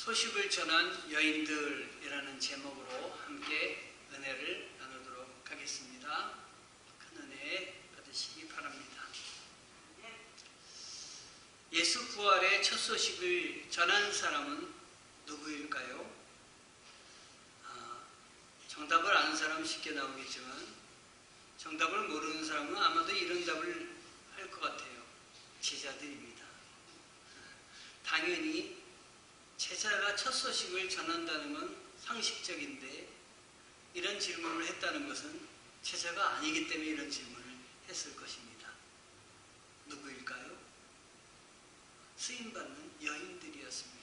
소식을 전한 여인들이라는 제목으로 함께 은혜를 나누도록 하겠습니다. 큰 은혜 받으시기 바랍니다. 예수 부활의 첫 소식을 전한 사람은 누구일까요? 정답을 아는 사람은 쉽게 나오겠지만 정답을 모르는 사람은 아마도 이런 답을 할 것 같아요. 제자들입니다. 당연히 제자가 첫 소식을 전한다는 건 상식적인데 이런 질문을 했다는 것은 제자가 아니기 때문에 이런 질문을 했을 것입니다. 누구일까요? 쓰임받는 여인들이었습니다.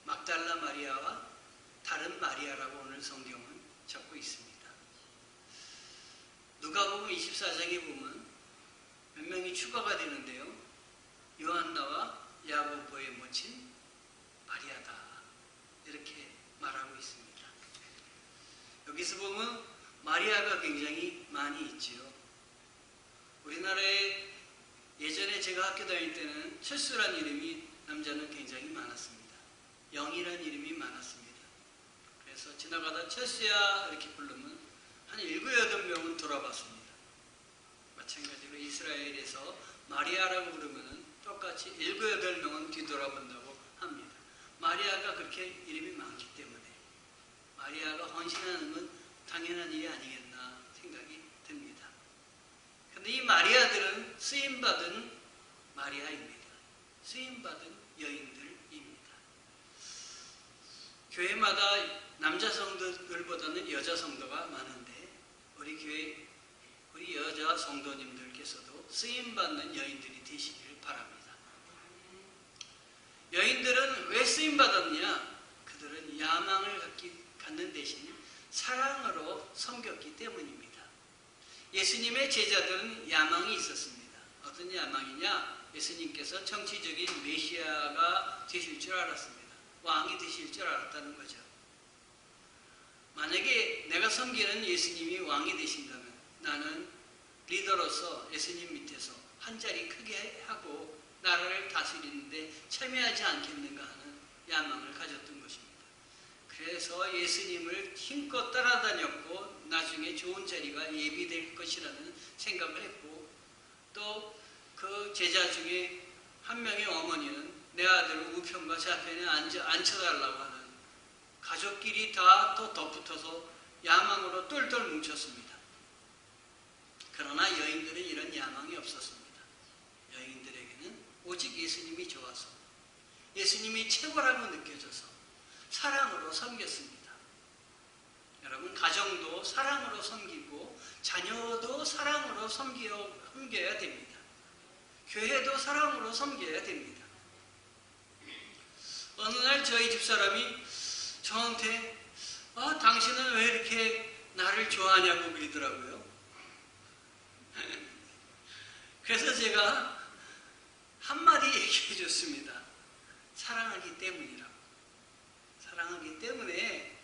막달라 마리아와 다른 마리아라고 오늘 성경은 적고 있습니다. 누가복음 24장에 보면 몇 명이 추가가 되는데요. 요한나와 야고보의 모친 마리아다 이렇게 말하고 있습니다. 여기서 보면 마리아가 굉장히 많이 있지요. 우리나라에 예전에 제가 학교 다닐 때는 철수란 이름이 남자는 굉장히 많았습니다. 영이란 이름이 많았습니다. 그래서 지나가다 철수야 이렇게 부르면 한 7, 8명은 돌아봤습니다. 마찬가지로 이스라엘에서 마리아라고 부르면 똑같이 7, 8명은 뒤돌아본다고 합니다. 마리아가 그렇게 이름이 많기 때문에 마리아가 헌신하는 건 당연한 일이 아니겠나 생각이 듭니다. 그런데 이 마리아들은 쓰임받은 마리아입니다. 쓰임받은 여인들입니다. 교회마다 남자 성도들보다는 여자 성도가 많은데 우리 교회 우리 여자 성도님들께서도 쓰임받는 여인들이 되시길 바랍니다. 여인들은 왜 쓰임받았냐? 그들은 야망을 갖는 대신 사랑으로 섬겼기 때문입니다. 예수님의 제자들은 야망이 있었습니다. 어떤 야망이냐? 예수님께서 정치적인 메시아가 되실 줄 알았습니다. 왕이 되실 줄 알았다는 거죠. 만약에 내가 섬기는 예수님이 왕이 되신다면 나는 리더로서 예수님 밑에서 한 자리 크게 하고 나라를 다스리는데 참여하지 않겠는가 하는 야망을 가졌던 것입니다. 그래서 예수님을 힘껏 따라다녔고 나중에 좋은 자리가 예비될 것이라는 생각을 했고 또 그 제자 중에 한 명의 어머니는 내 아들을 우편과 좌편에 앉혀달라고 하는 가족끼리 다 또 덧붙어서 야망으로 똘똘 뭉쳤습니다. 그러나 여인들은 이런 야망이 없었습니다. 여인들에게는 오직 예수님이 좋아서 예수님이 최고라고 느껴져서 사랑으로 섬겼습니다. 여러분 가정도 사랑으로 섬기고 자녀도 사랑으로 섬겨야 됩니다. 교회도 사랑으로 섬겨야 됩니다. 어느 날 저희 집사람이 저한테 당신은 왜 이렇게 나를 좋아하냐고 그러더라고요. 그래서 제가 한마디 얘기해 줬습니다. 사랑하기 때문이라고. 사랑하기 때문에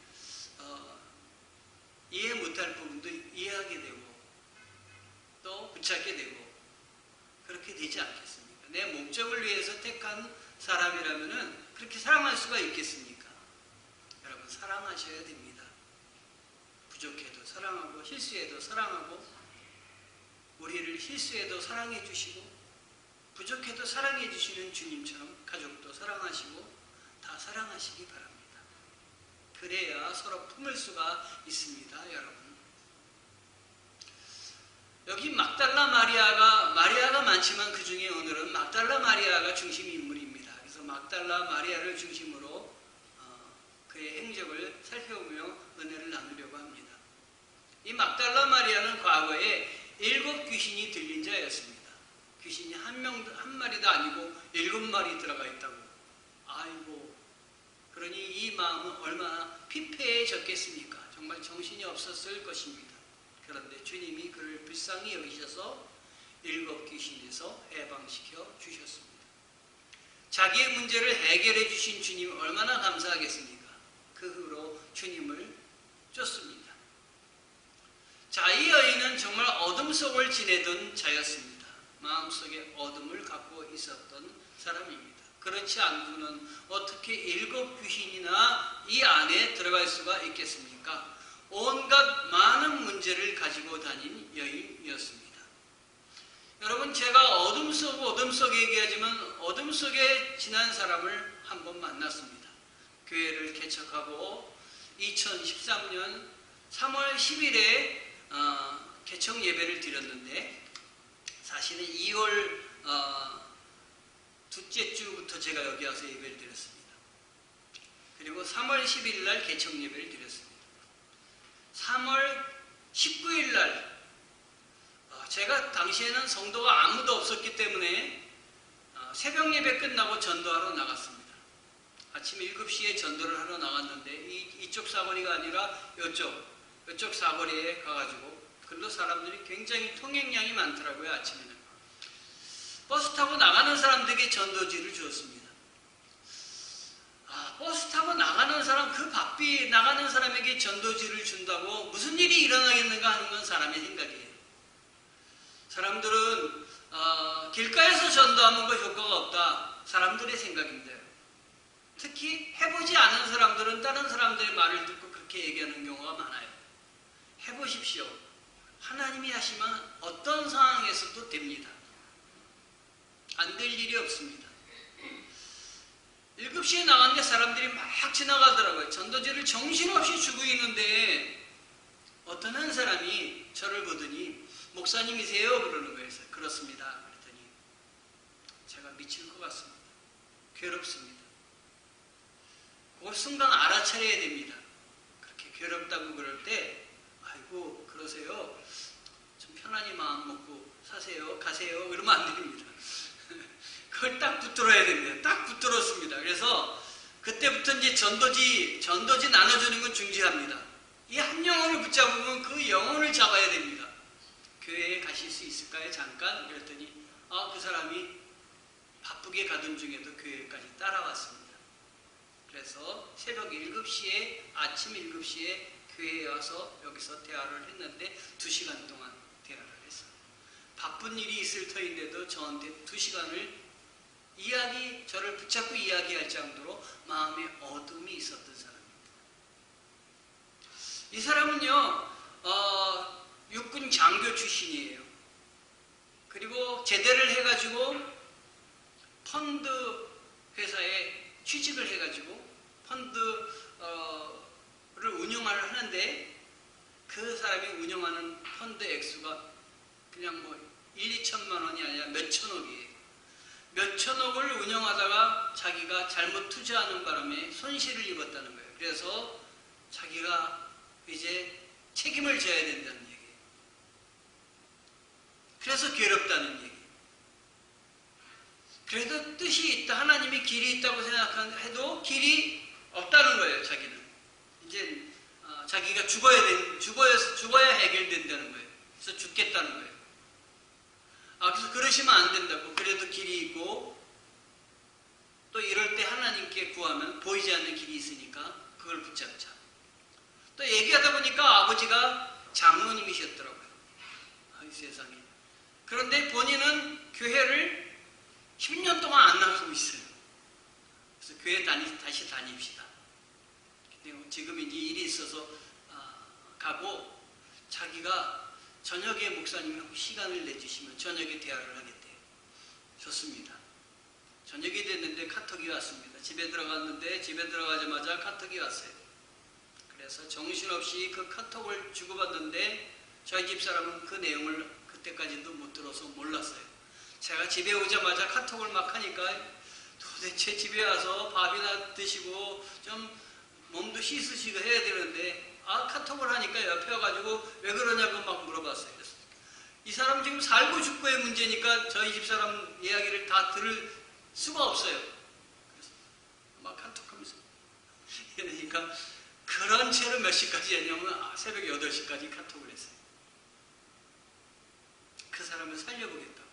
이해 못할 부분도 이해하게 되고 또 붙잡게 되고 그렇게 되지 않겠습니까? 내 목적을 위해서 택한 사람이라면 그렇게 사랑할 수가 있겠습니까? 여러분 사랑하셔야 됩니다. 부족해도 사랑하고 실수해도 사랑하고 우리를 실수해도 사랑해 주시고 부족해도 사랑해 주시는 주님처럼 가족도 사랑하시고 다 사랑하시기 바랍니다. 그래야 서로 품을 수가 있습니다. 여러분 여기 막달라 마리아가 많지만 그 중에 오늘은 막달라 마리아가 중심 인물입니다. 그래서 막달라 마리아를 중심으로 그의 행적을 살펴보며 은혜를 나누려고 합니다. 이 막달라 마리아는 과거에 7 귀신이 들린 자였습니다. 귀신이 한 마리도 아니고 7마리 들어가 있다고. 아이고, 그러니 이 마음은 얼마나 피폐해졌겠습니까? 정말 정신이 없었을 것입니다. 그런데 주님이 그를 불쌍히 여기셔서 7 귀신에서 해방시켜 주셨습니다. 자기의 문제를 해결해 주신 주님 얼마나 감사하겠습니까? 그 후로 주님을 쫓습니다. 자, 이 여인은 정말 어둠 속을 지내던 자였습니다. 마음속에 어둠을 갖고 있었던 사람입니다. 그렇지 않고는 어떻게 7 귀신이나 이 안에 들어갈 수가 있겠습니까? 온갖 많은 문제를 가지고 다닌 여인이었습니다. 여러분, 제가 어둠 속 얘기하지만 어둠 속에 지난 사람을 한번 만났습니다. 교회를 개척하고 2013년 3월 10일에 개척 예배를 드렸는데, 사실은 2월 둘째 주부터 제가 여기 와서 예배를 드렸습니다. 그리고 3월 10일 날 개척 예배를 드렸습니다. 3월 19일 날 제가 당시에는 성도가 아무도 없었기 때문에 새벽 예배 끝나고 전도하러 나갔습니다. 아침 7시에 전도를 하러 나갔는데 이쪽 사거리가 아니라 이쪽 사거리에 가가지고 글로 사람들이 굉장히 통행량이 많더라고요. 아침에는 버스 타고 나가는 사람들에게 전도지를 주었습니다. 버스 타고 나가는 사람, 그 바삐 나가는 사람에게 전도지를 준다고 무슨 일이 일어나겠는가 하는 건 사람의 생각이에요. 사람들은 길가에서 전도하면 그 효과가 없다, 사람들의 생각입니다. 특히 해보지 않은 사람들은 다른 사람들의 말을 듣고 그렇게 얘기하는 경우가 많아요. 해보십시오. 하나님이 하시면 어떤 상황에서도 됩니다. 안 될 일이 없습니다. 7시에 나갔는데 사람들이 막 지나가더라고요. 전도지를 정신없이 주고 있는데 어떤 한 사람이 저를 보더니 목사님이세요? 그러는 거예요. 그렇습니다. 그랬더니 제가 미칠 것 같습니다. 괴롭습니다. 그걸 순간 알아차려야 됩니다. 그렇게 괴롭다고 그럴 때 아이고 그러세요? 좀 편안히 마음 먹고 사세요. 가세요. 이러면 안 됩니다. 그걸 딱 붙들어야 됩니다. 딱 붙들었습니다. 그래서 그때부터 이제 전도지 나눠주는 건 중지합니다. 이 한 영혼을 붙잡으면 그 영혼을 잡아야 됩니다. 교회에 가실 수 있을까요? 잠깐? 그랬더니 그 사람이 바쁘게 가던 중에도 교회까지 따라왔습니다. 그래서 새벽 7시에, 아침 7시에 교회에 와서 여기서 대화를 했는데 2시간 동안 대화를 했어요. 바쁜 일이 있을 터인데도 저한테 2시간을 저를 붙잡고 이야기할 정도로 마음에 어둠이 있었던 사람입니다. 이 사람은요, 육군 장교 출신이에요. 그리고 제대를 해가지고 펀드 회사에 취직을 해가지고 펀드를 운영을 하는데, 그 사람이 운영하는 펀드 액수가 그냥 뭐 1, 2천만 원이 아니라 몇 천억이에요. 몇 천억을 운영하다가 자기가 잘못 투자하는 바람에 손실을 입었다는 거예요. 그래서 자기가 이제 책임을 져야 된다는 얘기예요. 그래서 괴롭다는 얘기예요. 그래도 뜻이 있다, 하나님이 길이 있다고 생각해도 길이 없다는 거예요. 자기는 이제 자기가 죽어야 해결된다는 거예요. 그래서 죽겠다는 거예요. 그래서 그러시면 안 된다고. 그래도 길이 있고, 또 이럴 때 하나님께 구하면 보이지 않는 길이 있으니까 그걸 붙잡자. 또 얘기하다 보니까 아버지가 장로님이셨더라고요. 세상에. 그런데 본인은 교회를 10년 동안 안 나가고 있어요. 그래서 교회 다시 다닙시다. 근데 지금 이제 일이 있어서 가고, 자기가 저녁에 목사님하고 시간을 내주시면 저녁에 대화를 하겠대요. 좋습니다. 저녁이 됐는데 카톡이 왔습니다. 집에 들어갔는데 집에 들어가자마자 카톡이 왔어요. 그래서 정신없이 그 카톡을 주고받는데 저희 집사람은 그 내용을 그때까지도 못 들어서 몰랐어요. 제가 집에 오자마자 카톡을 막 하니까 도대체 집에 와서 밥이나 드시고 좀 몸도 씻으시고 해야 되는데, 카톡을 하니까 옆에 와가지고 왜 그러냐고 막 물어봤어요. 그래서 이 사람 지금 살고 죽고의 문제니까 저희 집사람 이야기를 다 들을 수가 없어요. 그래서 막 카톡하면서 그러니까 그런 채로 몇 시까지 했냐면 새벽 8시까지 카톡을 했어요. 그 사람을 살려보겠다고.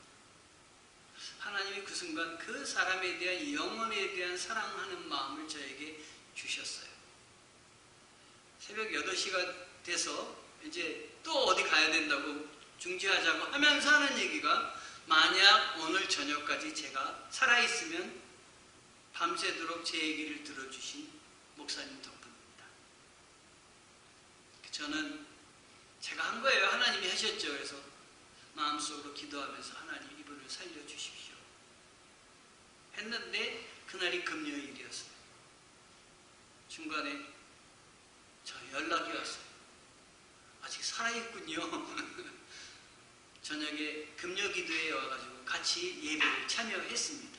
하나님이 그 순간 그 사람에 대한, 영혼에 대한 사랑하는 마음을 저에게 주셨어요. 새벽 8시가 돼서 이제 또 어디 가야 된다고 중지하자고 하면서 하는 얘기가, 만약 오늘 저녁까지 제가 살아있으면 밤새도록 제 얘기를 들어주신 목사님 덕분입니다. 저는 제가 한 거예요. 하나님이 하셨죠. 그래서 마음속으로 기도하면서 하나님 이분을 살려주십시오 했는데 그날이 금요일이었어요. 중간에 저 연락이 왔어요. 아직 살아있군요. 저녁에 금요기도에 와가지고 같이 예배를 참여했습니다.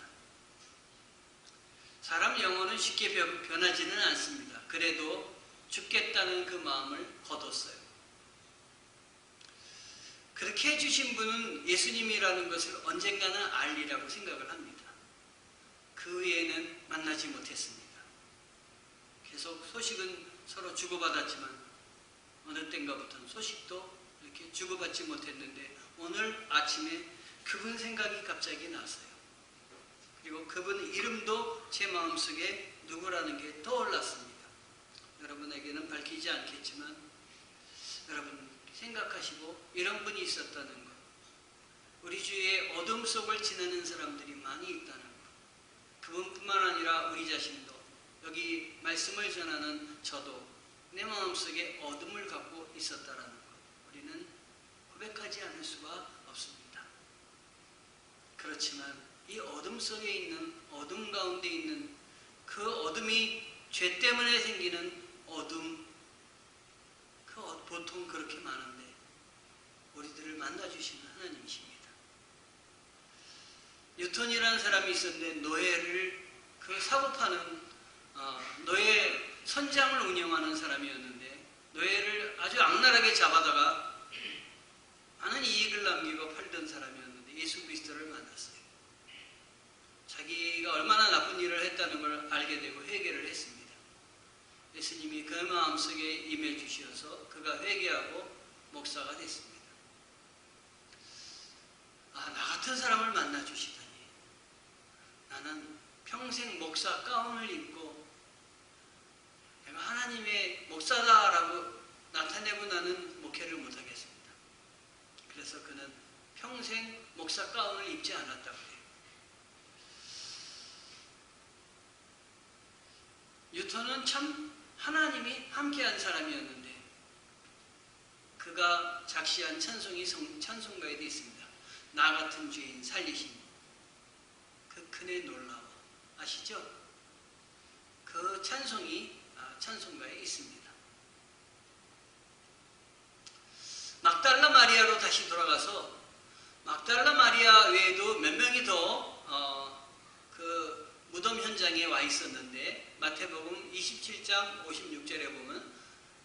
사람 영혼은 쉽게 변하지는 않습니다. 그래도 죽겠다는 그 마음을 거뒀어요. 그렇게 해주신 분은 예수님이라는 것을 언젠가는 알리라고 생각을 합니다. 그 외에는 만나지 못했습니다. 계속 소식은 서로 주고받았지만 어느 땐가부터는 소식도 이렇게 주고받지 못했는데 오늘 아침에 그분 생각이 갑자기 났어요. 그리고 그분 이름도 제 마음속에 누구라는 게 떠올랐습니다. 여러분에게는 밝히지 않겠지만 여러분 생각하시고 이런 분이 있었다는 것, 우리 주위에 어둠 속을 지나는 사람들이 많이 있다는 것, 그분뿐만 아니라 우리 자신도 여기 말씀을 전하는 저도 내 마음속에 어둠을 갖고 있었다라는 것, 우리는 고백하지 않을 수가 없습니다. 그렇지만 이 어둠 속에 있는, 어둠 가운데 있는 그 어둠이 죄 때문에 생기는 어둠, 보통 그렇게 많은데 우리들을 만나주시는 하나님이십니다. 뉴턴이라는 사람이 있었는데 노예를 사고 파는 노예 선장을 운영하는 사람이었는데 노예를 아주 악랄하게 잡아다가 많은 이익을 남기고 팔던 사람이었는데 예수 그리스도를 만났어요. 자기가 얼마나 나쁜 일을 했다는 걸 알게 되고 회개를 했습니다. 예수님이 그 마음속에 임해 주셔서 그가 회개하고 목사가 됐습니다. 나 같은 사람을 만나 주시다니. 나는 평생 목사 가운을 입고 내가 하나님의 목사다라고 나타내고 나는 목회를 못하겠습니다. 그래서 그는 평생 목사 가운을 입지 않았다고 해요. 뉴턴은 참 하나님이 함께한 사람이었는데 그가 작시한 찬송가에 되어 있습니다. 나 같은 죄인 살리신 그 큰의 놀라워 아시죠? 그 찬송이 찬송가에 있습니다. 막달라 마리아로 다시 돌아가서 막달라 마리아 외에도 몇 명이 더 그 무덤 현장에 와 있었는데 마태복음 27장 56절에 보면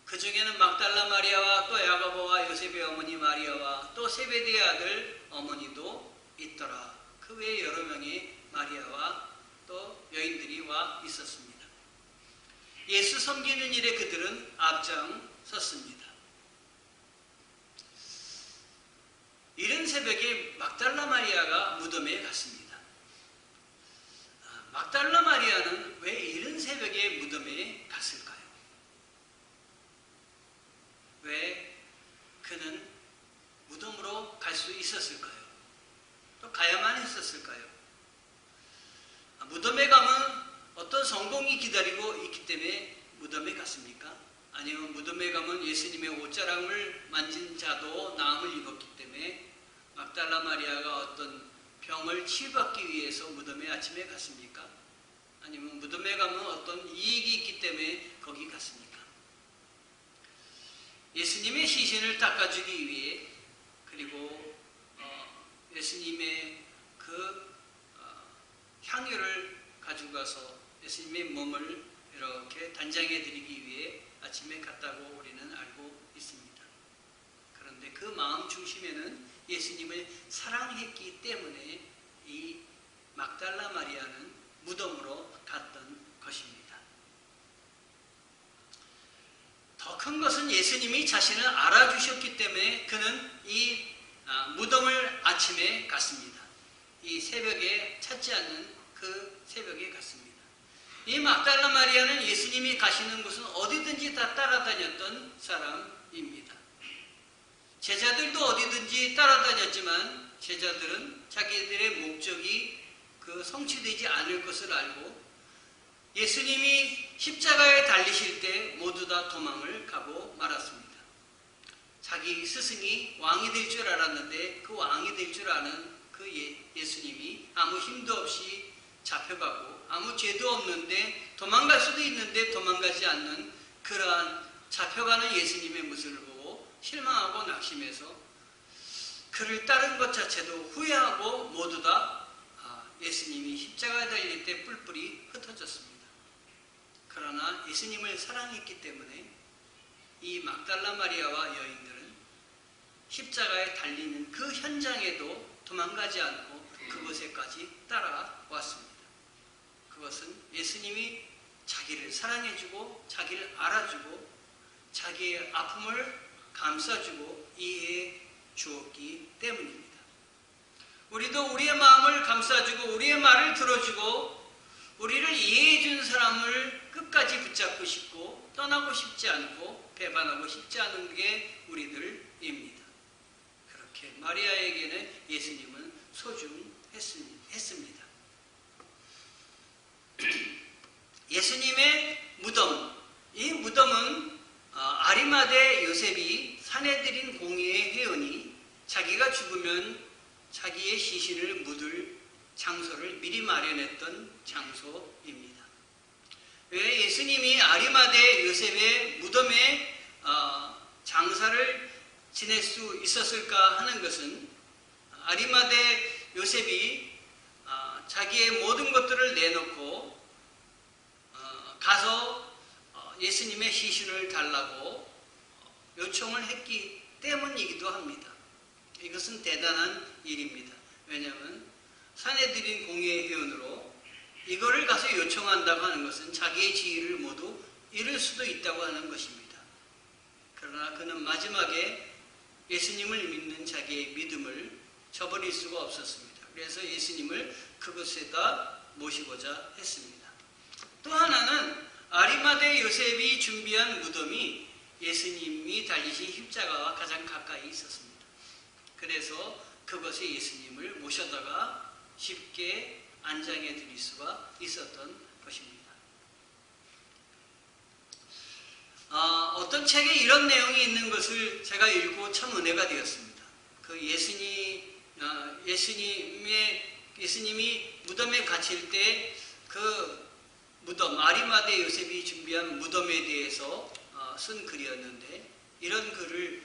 그 중에는 막달라 마리아와 또 야고보와 요셉의 어머니 마리아와 또 세베대의 아들 어머니도 있더라. 그 외에 여러 명의 마리아와 또 여인들이 와 있었습니다. 예수 섬기는 일에 그들은 앞장섰습니다. 이른 새벽에 막달라 마리아가 무덤에 갔습니다. 막달라 마리아는 왜 이른 새벽에 무덤에 갔을까요? 왜 그는 무덤으로 갈 수 있었을까요? 또 가야만 했었을까요? 무덤에 가면 어떤 성공이 기다리고 있기 때문에 무덤에 갔습니까? 아니면 무덤에 가면 예수님의 옷자락을 만진 자도 나음을 입었기 때문에 막달라 마리아가 어떤 병을 치유받기 위해서 무덤에 아침에 갔습니까? 아니면 무덤에 가면 어떤 이익이 있기 때문에 거기 갔습니까? 예수님의 시신을 닦아주기 위해 그리고 예수님의 그 향유를 가지고 가서 예수님의 몸을 이렇게 단장해 드리기 위해 아침에 갔다고 우리는 알고 있습니다. 그런데 그 마음 중심에는 예수님을 사랑했기 때문에 이 막달라 마리아는 무덤으로 갔던 것입니다. 더 큰 것은 예수님이 자신을 알아주셨기 때문에 그는 이 무덤을 아침에 갔습니다. 이 새벽에 찾지 않는 그 새벽에 갔습니다. 이 막달라 마리아는 예수님이 가시는 곳은 어디든지 다 따라다녔던 사람입니다. 제자들도 어디든지 따라다녔지만 제자들은 자기들의 목적이 성취되지 않을 것을 알고 예수님이 십자가에 달리실 때 모두 다 도망을 가고 말았습니다. 자기 스승이 왕이 될 줄 알았는데 그 왕이 될 줄 아는 그 예수님이 아무 힘도 없이 잡혀가고 아무 죄도 없는데 도망갈 수도 있는데 도망가지 않는 그러한 잡혀가는 예수님의 모습을 보고 실망하고 낙심해서 그를 따른 것 자체도 후회하고 모두 다 예수님이 십자가에 달릴 때 뿔뿔이 흩어졌습니다. 그러나 예수님을 사랑했기 때문에 이 막달라 마리아와 여인들은 십자가에 달리는 그 현장에도 도망가지 않고 그곳에까지 따라왔습니다. 그것은 예수님이 자기를 사랑해주고 자기를 알아주고 자기의 아픔을 감싸주고 이해해 주었기 때문입니다. 우리도 우리의 마음을 감싸주고 우리의 말을 들어주고 우리를 이해해 준 사람을 끝까지 붙잡고 싶고 떠나고 싶지 않고 배반하고 싶지 않은 게 우리들입니다. 그렇게 마리아에게는 예수님은 소중했습니다. 예수님의 무덤, 이 무덤은 아리마대 요셉이 사내들인 공의의 회원이 자기가 죽으면 자기의 시신을 묻을 장소를 미리 마련했던 장소입니다. 왜 예수님이 아리마대 요셉의 무덤에 장사를 지낼 수 있었을까 하는 것은 아리마대 요셉이 자기의 모든 것들을 내놓고 가서 예수님의 시신을 달라고 요청을 했기 때문이기도 합니다. 이것은 대단한 일입니다. 왜냐하면 사내들인 공의의 회원으로 이거를 가서 요청한다고 하는 것은 자기의 지위를 모두 잃을 수도 있다고 하는 것입니다. 그러나 그는 마지막에 예수님을 믿는 자기의 믿음을 저버릴 수가 없었습니다. 그래서 예수님을 그곳에다 모시고자 했습니다. 또 하나는 아리마대 요셉이 준비한 무덤이 예수님이 달리신 십자가와 가장 가까이 있었습니다. 그래서 그것에 예수님을 모셔다가 쉽게 안장해 드릴 수가 있었던 것입니다. 어떤 책에 이런 내용이 있는 것을 제가 읽고 참 은혜가 되었습니다. 그 예수님이 무덤에 갇힐 때 그 무덤, 아리마대 요셉이 준비한 무덤에 대해서 쓴 글이었는데 이런 글이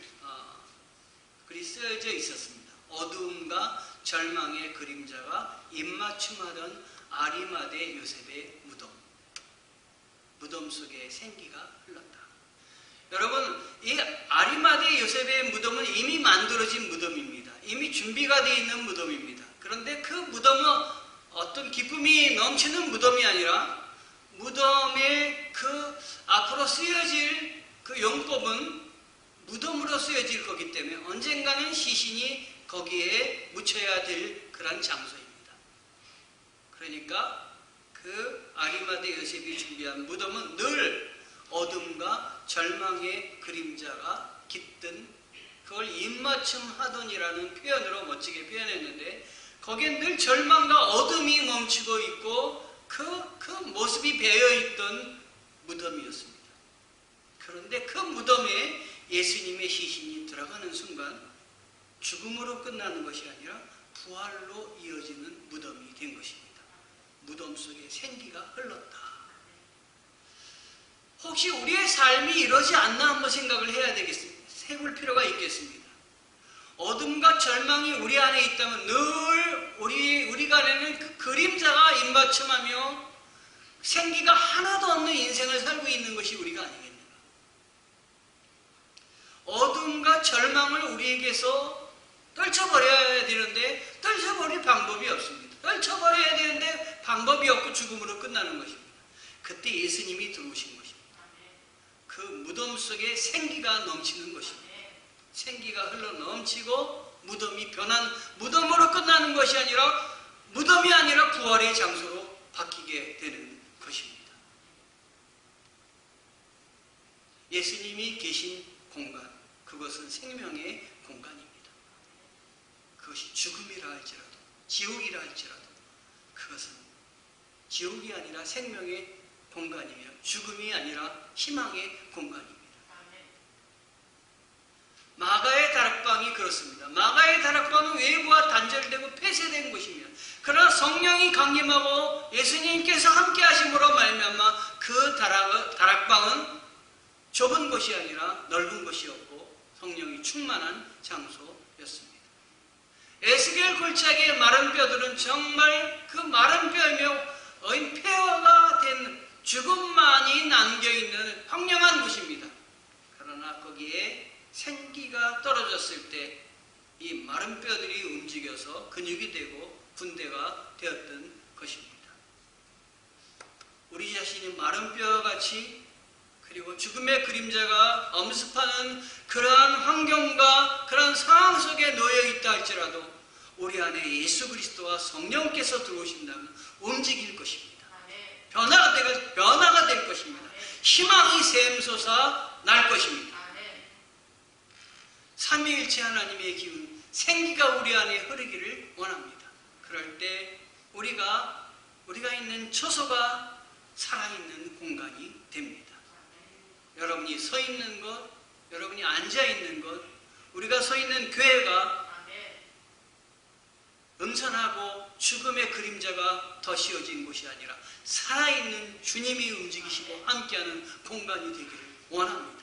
쓰여져 있었습니다. 어두움과 절망의 그림자가 입맞춤하던 아리마대 요셉의 무덤 속에 생기가 흘렀다. 여러분, 이 아리마대 요셉의 무덤은 이미 만들어진 무덤입니다. 이미 준비가 되어 있는 무덤입니다. 그런데 그 무덤은 어떤 기쁨이 넘치는 무덤이 아니라 무덤에 그 앞으로 쓰여질 그 용법은 무덤으로 쓰여질 거기 때문에 언젠가는 시신이 거기에 묻혀야 될 그런 장소입니다. 그러니까 그 아리마대 요셉이 준비한 무덤은 늘 어둠과 절망의 그림자가 깃든 그걸 입맞춤 하던이라는 표현으로 멋지게 표현했는데 거기엔 늘 절망과 어둠이 멈추고 있고 그 모습이 배어있던 무덤이었습니다. 그런데 그 무덤에 예수님의 시신이 들어가는 순간 죽음으로 끝나는 것이 아니라 부활로 이어지는 무덤이 된 것입니다. 무덤 속에 생기가 흘렀다. 혹시 우리의 삶이 이러지 않나 한번 생각을 해야 되겠습니다. 해볼 필요가 있겠습니다. 어둠과 절망이 우리 안에 있다면 늘 우리 안에는 그 그림자가 입맞춤하며 생기가 하나도 없는 인생을 살고 있는 것이 우리가 아니겠는가. 어둠과 절망을 우리에게서 떨쳐버려야 되는데 떨쳐버릴 방법이 없습니다. 떨쳐버려야 되는데 방법이 없고 죽음으로 끝나는 것입니다. 그때 예수님이 들어오신 것입니다. 그 무덤 속에 생기가 넘치는 것입니다. 생기가 흘러 넘치고 무덤이 변한 무덤으로 끝나는 것이 아니라 무덤이 아니라 부활의 장소로 바뀌게 되는 것입니다. 예수님이 계신 공간, 그것은 생명의 공간입니다. 그것이 죽음이라 할지라도 지옥이라 할지라도 그것은 지옥이 아니라 생명의 공간이며 죽음이 아니라 희망의 공간입니다. 마가의 다락방이 그렇습니다. 마가의 다락방은 외부와 단절되고 폐쇄된 곳입니다. 그러나 성령이 강림하고 예수님께서 함께 하심으로 말미암아 그 다락방은 좁은 곳이 아니라 넓은 곳이었고 성령이 충만한 장소였습니다. 에스겔 골짜기의 마른 뼈들은 정말 그 마른 뼈이며 폐허가 된 죽음만이 남겨있는 황량한 곳입니다. 그러나 거기에 생기가 떨어졌을 때 이 마른 뼈들이 움직여서 근육이 되고 군대가 되었던 것입니다. 우리 자신이 마른 뼈같이 그리고 죽음의 그림자가 엄습하는 그러한 환경과 그러한 상황 속에 놓여 있다 할지라도 우리 안에 예수 그리스도와 성령께서 들어오신다면 움직일 것입니다. 변화가 될 것입니다. 희망이 샘솟아 날 것입니다. 삼위일체 하나님의 기운, 생기가 우리 안에 흐르기를 원합니다. 그럴 때 우리가 있는 처소가 살아있는 공간이 됩니다. 여러분이 서 있는 것, 여러분이 앉아 있는 것, 우리가 서 있는 교회가 음산하고 죽음의 그림자가 더 씌워진 곳이 아니라 살아있는 주님이 움직이시고 함께하는 공간이 되기를 원합니다.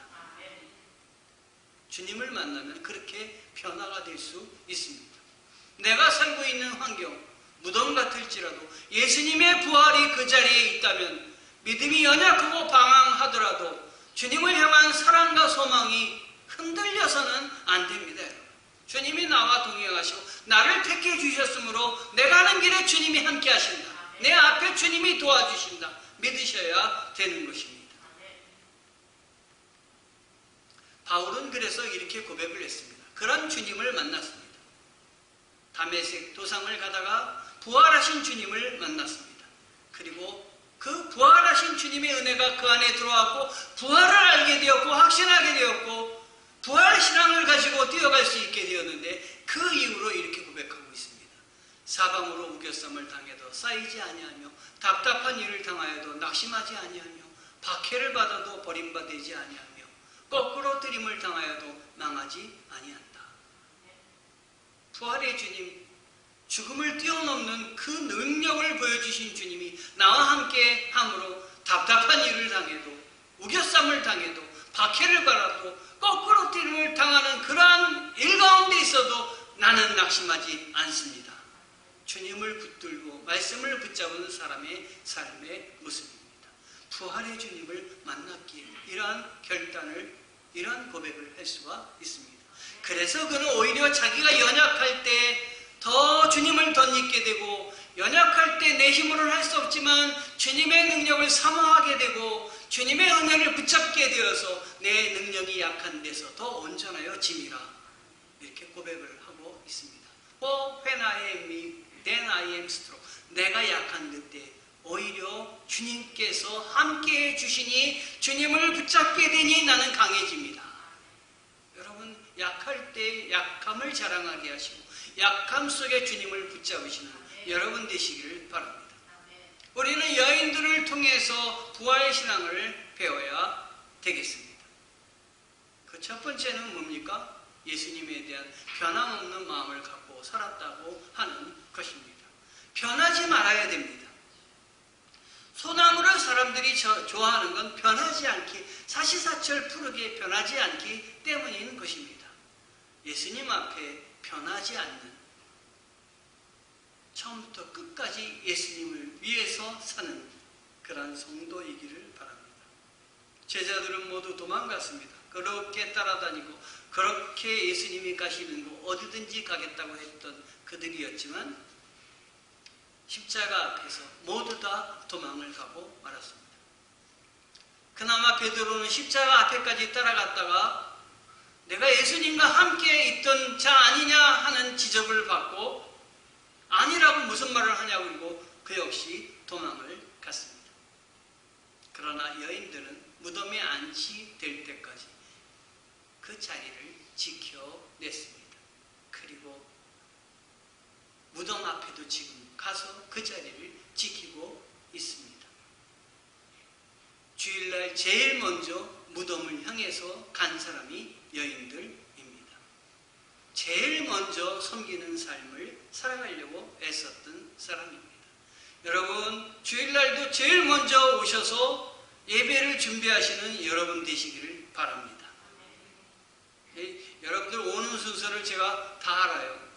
주님을 만나면 그렇게 변화가 될 수 있습니다. 내가 살고 있는 환경, 무덤 같을지라도 예수님의 부활이 그 자리에 있다면 믿음이 연약하고 방황하더라도 주님을 향한 사랑과 소망이 흔들려서는 안 됩니다. 주님이 나와 동행하시고 나를 택해 주셨으므로 내가 가는 길에 주님이 함께 하신다. 내 앞에 주님이 도와주신다. 믿으셔야 되는 것입니다. 바울은 그래서 이렇게 고백을 했습니다. 그런 주님을 만났습니다. 다메섹 도상을 가다가 부활하신 주님을 만났습니다. 그리고 그 부활하신 주님의 은혜가 그 안에 들어왔고 부활을 알게 되었고 확신하게 되었고 부활 신앙을 가지고 뛰어갈 수 있게 되었는데 그 이후로 이렇게 고백하고 있습니다. 사방으로 우겨쌈을 당해도 쌓이지 아니하며 답답한 일을 당하여도 낙심하지 아니하며 박해를 받아도 버림받지 아니하며 거꾸로 뜨림을 당하여도 망하지 아니한다. 부활의 주님, 죽음을 뛰어넘는 그 능력을 보여주신 주님이 나와 함께 함으로 답답한 일을 당해도 우겨쌈을 당해도 박해를 받아도 거꾸로 뜨림을 당하는 그러한 일 가운데 있어도 나는 낙심하지 않습니다. 주님을 붙들고 말씀을 붙잡은 사람의 삶의 모습입니다. 부활의 주님을 만났기에 이러한 결단을, 이러한 고백을 할 수가 있습니다. 그래서 그는 오히려 자기가 연약할 때 더 주님을 덧입게 되고 연약할 때 내 힘으로는 할 수 없지만 주님의 능력을 사모하게 되고 주님의 은혜를 붙잡게 되어서 내 능력이 약한 데서 더 온전하여 짐이라 이렇게 고백을 하고 있습니다. When I am weak, then I am strong. 내가 약한 그때 오히려 주님께서 함께해 주시니 주님을 붙잡게 되니 나는 강해집니다. 여러분 약할 때 약함을 자랑하게 하시고 약함 속에 주님을 붙잡으시는 여러분 되시기를 바랍니다. 우리는 여인들을 통해서 부활의 신앙을 배워야 되겠습니다. 그 첫 번째는 뭡니까? 예수님에 대한 변함없는 마음을 갖고 살았다고 하는 것입니다. 변하지 말아야 됩니다. 소나무를 사람들이 좋아하는 건 변하지 않기, 사시사철 푸르게 변하지 않기 때문인 것입니다. 예수님 앞에 변하지 않는, 처음부터 끝까지 예수님을 위해서 사는 그런 성도이기를 바랍니다. 제자들은 모두 도망갔습니다. 그렇게 따라다니고 그렇게 예수님이 가시는 곳 어디든지 가겠다고 했던 그들이었지만 십자가 앞에서 모두 다 도망을 가고 말았습니다. 그나마 베드로는 십자가 앞에까지 따라갔다가 내가 예수님과 함께 있던 자 아니냐 하는 지적을 받고 아니라고 무슨 말을 하냐고 그러고 그 역시 도망을 갔습니다. 그러나 여인들은 무덤에 안치될 때까지 그 자리를 지켜냈습니다. 그리고 무덤 앞에도 지금 가서 그 자리를 지키고 있습니다. 주일날 제일 먼저 무덤을 향해서 간 사람이 여인들입니다. 제일 먼저 섬기는 삶을 살아가려고 애썼던 사람입니다. 여러분, 주일날도 제일 먼저 오셔서 예배를 준비하시는 여러분 되시기를 바랍니다. 여러분들 오는 순서를 제가 다 알아요.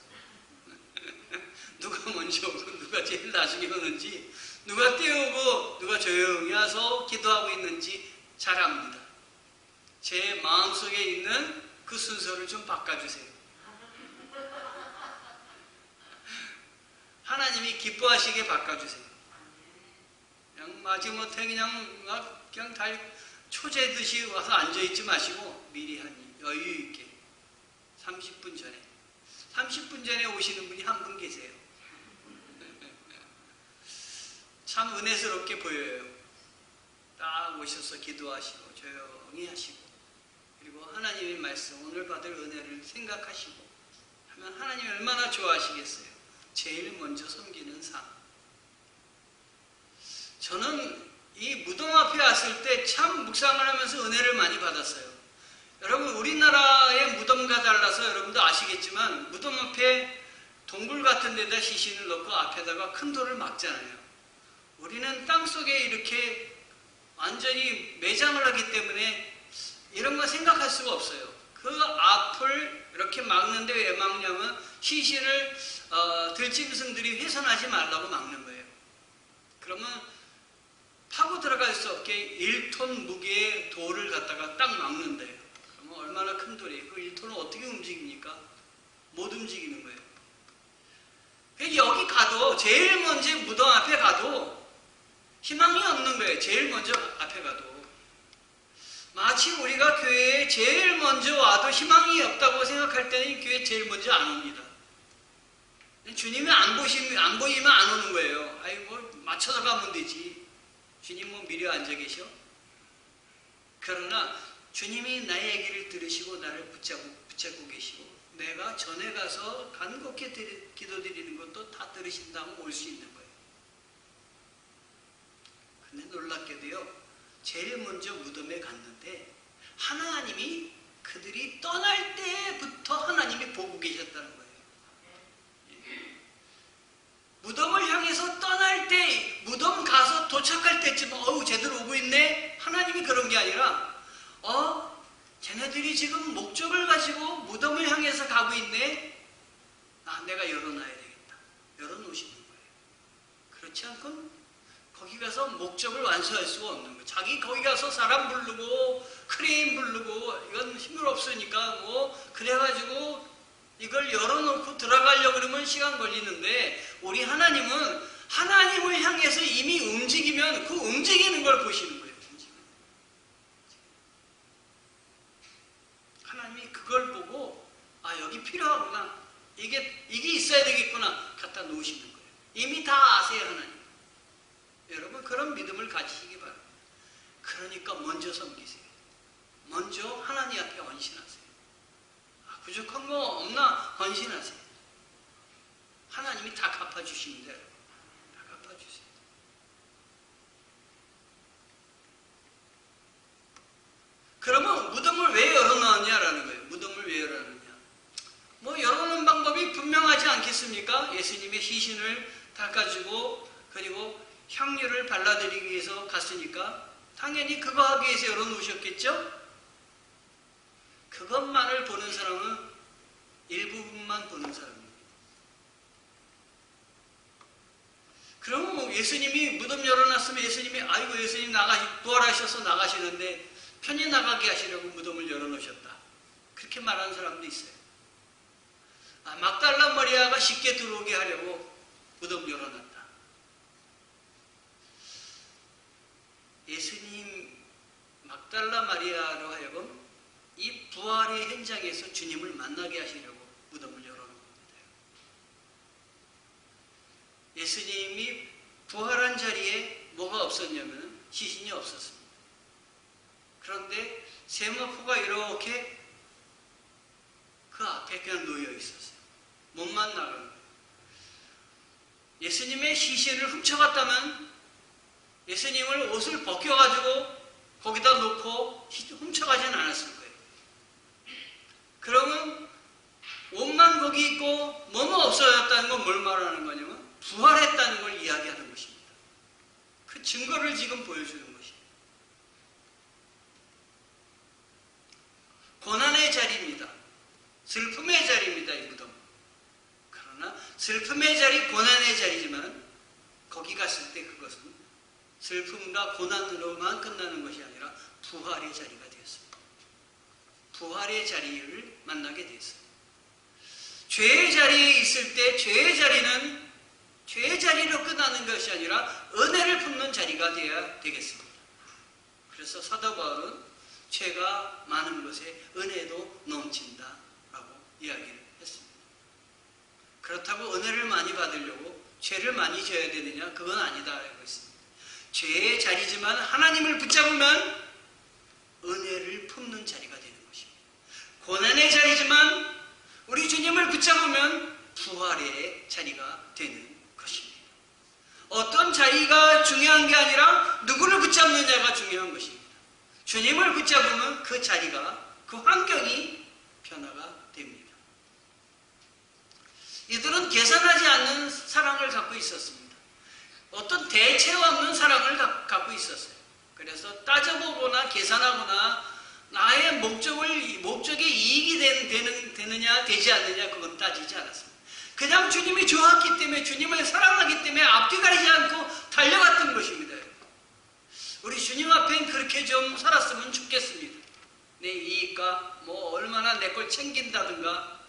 누가 먼저 오고 누가 제일 나중에 오는지, 누가 뛰어오고 누가 조용히 와서 기도하고 있는지 잘 압니다. 제 마음속에 있는 그 순서를 좀 바꿔주세요. 하나님이 기뻐하시게 바꿔주세요. 그냥 마지못해 그냥 달 초제듯이 와서 앉아있지 마시고 미리 한 여유있게 30분 전에 오시는 분이 한 분 계세요. 참 은혜스럽게 보여요. 딱 오셔서 기도하시고 조용히 하시고, 그리고 하나님의 말씀, 오늘 받을 은혜를 생각하시고 하면 하나님이 얼마나 좋아하시겠어요. 제일 먼저 섬기는 삶. 저는 이 무덤 앞에 왔을 때 참 묵상을 하면서 은혜를 많이 받았어요. 여러분, 우리나라의 무덤과 달라서 여러분도 아시겠지만 무덤 앞에 동굴 같은 데다 시신을 넣고 앞에다가 큰 돌을 막잖아요. 우리는 땅속에 이렇게 완전히 매장을 하기 때문에 이런 거 생각할 수가 없어요. 그 앞을 이렇게 막는데 왜 막냐면 시신을 들짐승들이 훼손하지 말라고 막는 거예요. 그러면 파고 들어갈 수 없게 1톤 무게의 돌을 갖다가 딱 막는데요. 그러면 얼마나 큰 돌이에요. 그 1톤을 어떻게 움직입니까? 못 움직이는 거예요. 여기 가도 제일 먼저 무덤 앞에 가도 희망이 없는 거예요. 제일 먼저 앞에 가도. 마치 우리가 교회에 제일 먼저 와도 희망이 없다고 생각할 때는 교회에 제일 먼저 안 옵니다. 주님이 안 보이면 안 오는 거예요. 아이, 뭐 맞춰서 가면 되지. 주님 뭐 미리 앉아 계셔? 그러나 주님이 나의 얘기를 들으시고 나를 붙잡고 계시고 내가 전에 가서 간곡히 기도드리는 것도 다 들으신다면 올 수 있는 거예요. 근데 놀랍게도요, 제일 먼저 무덤에 갔는데 하나님이 그들이 떠날 때부터 하나님이 보고 계셨다는 거예요. 무덤을 향해서 떠날 때, 무덤 가서 도착할 때쯤 제대로 오고 있네? 하나님이 그런 게 아니라 쟤네들이 지금 목적을 가지고 무덤을 향해서 가고 있네? 내가 열어놔야 되겠다. 열어놓으시는 거예요. 그렇지 않고는 거기 가서 목적을 완수할 수가 없는 거예요. 자기 거기 가서 사람 부르고 크레인 부르고 이건 힘들 없으니까 그래가지고 이걸 열어놓고 들어가려고 그러면 시간 걸리는데, 우리 하나님은 하나님을 향해서 이미 움직이면 그 움직이는 걸 보시는 거예요. 하나님이 그걸 보고 여기 필요하구나, 이게 있어야 되겠구나 갖다 놓으시는 거예요. 이미 다 아세요, 하나님. 여러분, 그런 믿음을 가지시기 바랍니다. 그러니까 먼저 섬기세요. 먼저 하나님 앞에 헌신하세요. 부족한 거 없나? 헌신하세요. 하나님이 다 갚아주십니다. 다 갚아주세요. 그러면 무덤을 왜 열어놨냐라는 거예요. 무덤을 왜 열어놨냐? 열어놓는 방법이 분명하지 않겠습니까? 예수님의 시신을 닦아주고 그리고 향유를 발라드리기 위해서 갔으니까 당연히 그거 하기 위해서 열어놓으셨겠죠? 그것만을 보는 사람은 일부분만 보는 사람입니다. 그러면 예수님이 무덤 열어놨으면 예수님이 예수님 부활하셔서 나가시는데 편히 나가게 하시려고 무덤을 열어놓으셨다. 그렇게 말하는 사람도 있어요. 막달라 마리아가 쉽게 들어오게 하려고 무덤 열어놨다. 예수님 막달라 마리아로 하여금 이 부활의 현장에서 주님을 만나게 하시려고 무덤을 열어놓은 겁니다. 예수님이 부활한 자리에 뭐가 없었냐면 시신이 없었습니다. 그런데 세마포가 이렇게 그 앞에 그냥 놓여 있었어요. 몸만 나간 거예요. 예수님의 시신을 훔쳐갔다면 예수님을 옷을 벗겨가지고 거기다 놓고 훔쳐가지는 않았을 거예요. 그러면 옷만 거기 있고 뭐뭐 없어졌다는 건 뭘 말하는 거냐면 부활했다는 걸 이야기하는 것입니다. 그 증거를 지금 보여주는 것이에요. 고난의 자리입니다. 슬픔의 자리입니다. 이 무덤. 그러나 슬픔의 자리, 고난의 자리지만 거기 갔을 때 그것은 슬픔과 고난으로만 끝나는 것이 아니라 부활의 자리가 되었습니다. 부활의 자리를 만나게 되었습니다. 죄의 자리에 있을 때 죄의 자리는 죄의 자리로 끝나는 것이 아니라 은혜를 품는 자리가 되어야 되겠습니다. 그래서 사도 바울은 죄가 많은 것에 은혜도 넘친다라고 이야기를 했습니다. 그렇다고 은혜를 많이 받으려고 죄를 많이 져야 되느냐? 그건 아니다라고 했습니다. 죄의 자리지만 하나님을 붙잡으면 은혜를 품는 자리가 되는 것입니다. 고난의 자리지만 우리 주님을 붙잡으면 부활의 자리가 되는 것입니다. 어떤 자리가 중요한 게 아니라 누구를 붙잡느냐가 중요한 것입니다. 주님을 붙잡으면 그 자리가, 그 환경이 변화가 됩니다. 이들은 계산하지 않는 사랑을 갖고 있었습니다. 어떤 대체 없는 사랑을 갖고 있었어요. 그래서 따져보거나 계산하거나 나의 목적에 이익이 되느냐 되지 않느냐 그건 따지지 않았습니다. 그냥 주님이 좋았기 때문에, 주님을 사랑하기 때문에 앞뒤 가리지 않고 달려갔던 것입니다. 우리 주님 앞엔 그렇게 좀 살았으면 좋겠습니다. 내 이익과 뭐 얼마나 내 걸 챙긴다든가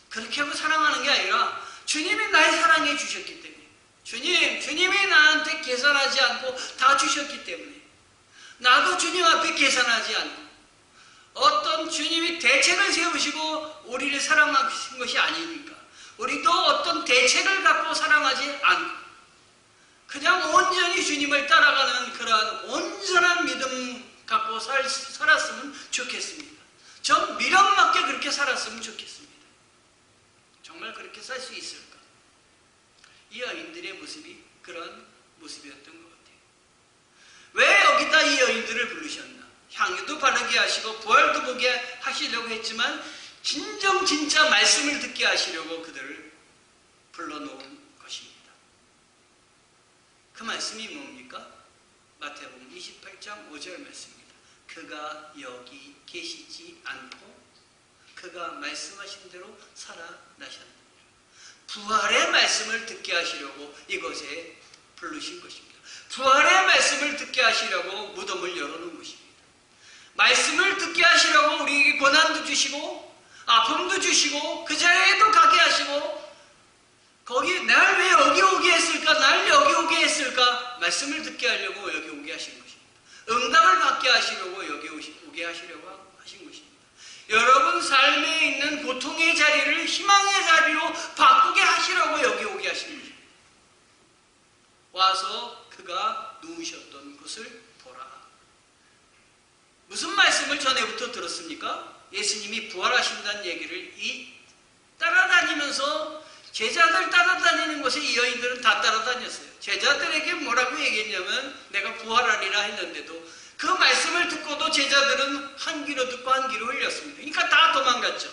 그렇게 하고 사랑하는 게 아니라 주님이 날 사랑해 주셨기 때문에, 주님이 나한테 계산하지 않고 다 주셨기 때문에 나도 주님 앞에 계산하지 않고 어떤 주님이 대책을 세우시고 우리를 사랑하신 것이 아니니까 우리도 어떤 대책을 갖고 사랑하지 않고 그냥 온전히 주님을 따라가는 그러한 온전한 믿음 갖고 살았으면 좋겠습니다. 전 미련맞게 그렇게 살았으면 좋겠습니다. 정말 그렇게 살 수 있을까? 이 여인들의 모습이 그런 모습이었던 것 같아요. 왜 여기다 이 여인들을 부르셨나? 향유도 바르게 하시고 부활도 보게 하시려고 했지만 진짜 말씀을 듣게 하시려고 그들을 불러놓은 것입니다. 그 말씀이 뭡니까? 마태복음 28장 5절 말씀입니다. 그가 여기 계시지 않고 그가 말씀하신 대로 살아나셨느니라. 부활의 말씀을 듣게 하시려고 이곳에 부르신 것입니다. 부활의 말씀을 듣게 하시려고 무덤을 열어놓은 것입니다. 말씀을 듣게 하시려고 우리에게 고난도 주시고 아픔도 주시고 그 자리에도 가게 하시고 거기 날 왜 여기 오게 했을까? 날 여기 오게 했을까? 말씀을 듣게 하려고 여기 오게 하신 것입니다. 응답을 받게 하시려고 여기 오게 하시려고 하신 것입니다. 여러분 삶에 있는 고통의 자리를 희망의 자리로 바꾸게 하시려고 여기 오게 하신 것입니다. 와서 그가 누우셨던 곳을 보라. 무슨 말씀을 전에부터 들었습니까? 예수님이 부활하신다는 얘기를 따라다니면서 제자들 따라다니는 곳에 이 여인들은 다 따라다녔어요. 제자들에게 뭐라고 얘기했냐면 내가 부활하리라 했는데도 그 말씀을 듣고도 제자들은 한 귀로 듣고 한 귀로 흘렸습니다. 그러니까 다 도망갔죠.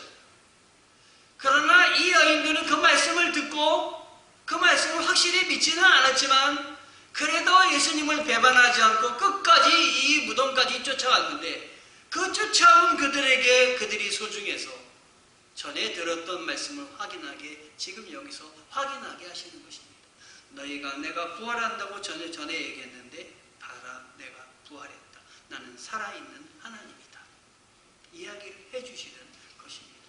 그러나 이 여인들은 그 말씀을 듣고 그 말씀을 확실히 믿지는 않았지만 그래도 예수님을 배반하지 않고 끝까지 이 무덤까지 쫓아왔는데 그 쫓아온 그들에게 그들이 소중해서 전에 들었던 말씀을 확인하게 지금 여기서 확인하게 하시는 것입니다. 너희가 내가 부활한다고 전에 얘기했는데 봐라 내가 부활했다. 나는 살아있는 하나님이다. 이야기를 해주시는 것입니다.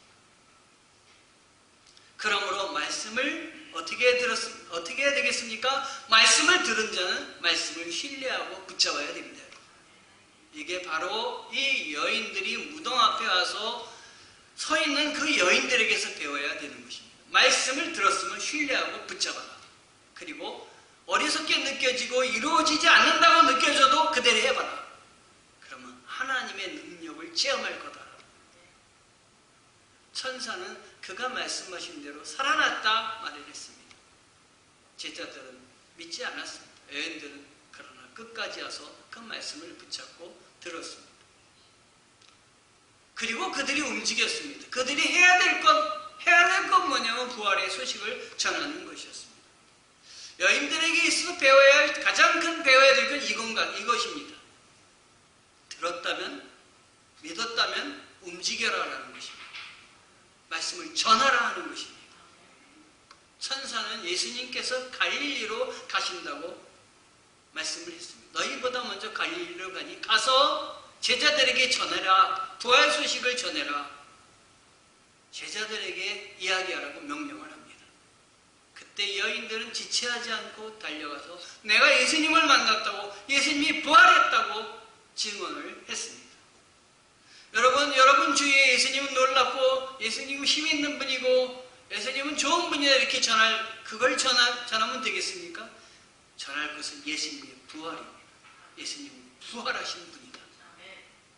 그러므로 말씀을 어떻게 해야 되겠습니까? 말씀을 들은 자는 말씀을 신뢰하고 붙잡아야 됩니다. 이게 바로 이 여인들이 무덤 앞에 와서 서 있는 그 여인들에게서 배워야 되는 것입니다. 말씀을 들었으면 신뢰하고 붙잡아라. 그리고 어리석게 느껴지고 이루어지지 않는다고 느껴져도 그대로 해봐라. 그러면 하나님의 능력을 체험할 거다. 천사는 그가 말씀하신 대로 살아났다 말을 했습니다. 제자들은 믿지 않았습니다. 여인들은 그러나 끝까지 와서 그 말씀을 붙잡고 들었습니다. 그리고 그들이 움직였습니다. 그들이 해야 될 건 뭐냐면 부활의 소식을 전하는 것이었습니다. 여인들에게 있어서 배워야 할 가장 큰 배워야 될 건 이것입니다. 들었다면, 믿었다면 움직여라라는 것입니다. 말씀을 전하라 하는 것입니다. 천사는 예수님께서 갈릴리로 가신다고 말씀을 했습니다. 너희보다 먼저 갈릴리로 가니 가서 제자들에게 전해라. 부활 소식을 전해라. 제자들에게 이야기하라고 명령을 합니다. 그때 여인들은 지체하지 않고 달려가서 내가 예수님을 만났다고, 예수님이 부활했다고 증언을 했습니다. 여러분 주위에 예수님은 놀랍고 예수님은 힘 있는 분이고 예수님은 좋은 분이다 이렇게 그걸 전하면 되겠습니까? 전할 것은 예수님의 부활입니다. 예수님은 부활하신 분이다.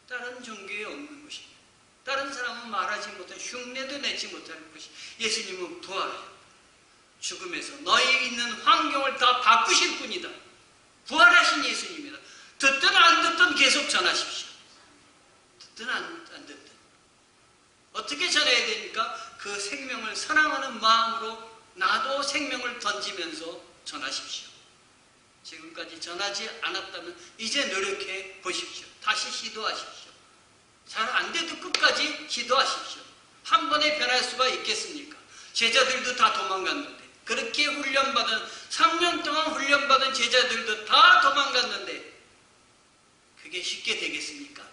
다른 종교에 없는 것입니다. 다른 사람은 말하지 못한, 흉내도 내지 못할 것이 예수님은 부활하셨다. 죽음에서 너희 있는 환경을 다 바꾸실 분이다. 부활하신 예수님이다. 듣든 안 듣든 계속 전하십시오. 듣든 안 듣든. 어떻게 전해야 되니까? 그 생명을 사랑하는 마음으로 나도 생명을 던지면서 전하십시오. 지금까지 전하지 않았다면 이제 노력해 보십시오. 다시 시도하십시오. 잘 안 돼도 끝까지 시도하십시오. 한 번에 변할 수가 있겠습니까? 제자들도 다 도망갔는데, 그렇게 훈련받은 3년 동안 훈련받은 제자들도 다 도망갔는데 그게 쉽게 되겠습니까?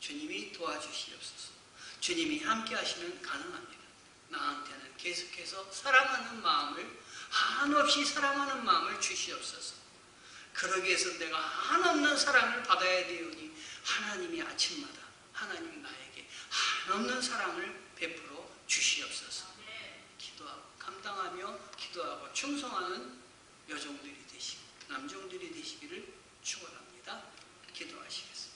주님이 도와주시옵소서. 주님이 함께 하시면 가능합니다. 나한테는 계속해서 사랑하는 마음을, 한없이 사랑하는 마음을 주시옵소서. 그러기 위해서 내가 한없는 사랑을 받아야 되오니 하나님이 아침마다 하나님 나에게 한없는 사랑을 베풀어 주시옵소서. 기도하고 감당하며 기도하고 충성하는 여종들이 되시고 남종들이 되시기를 축원합니다. 기도하시겠습니다.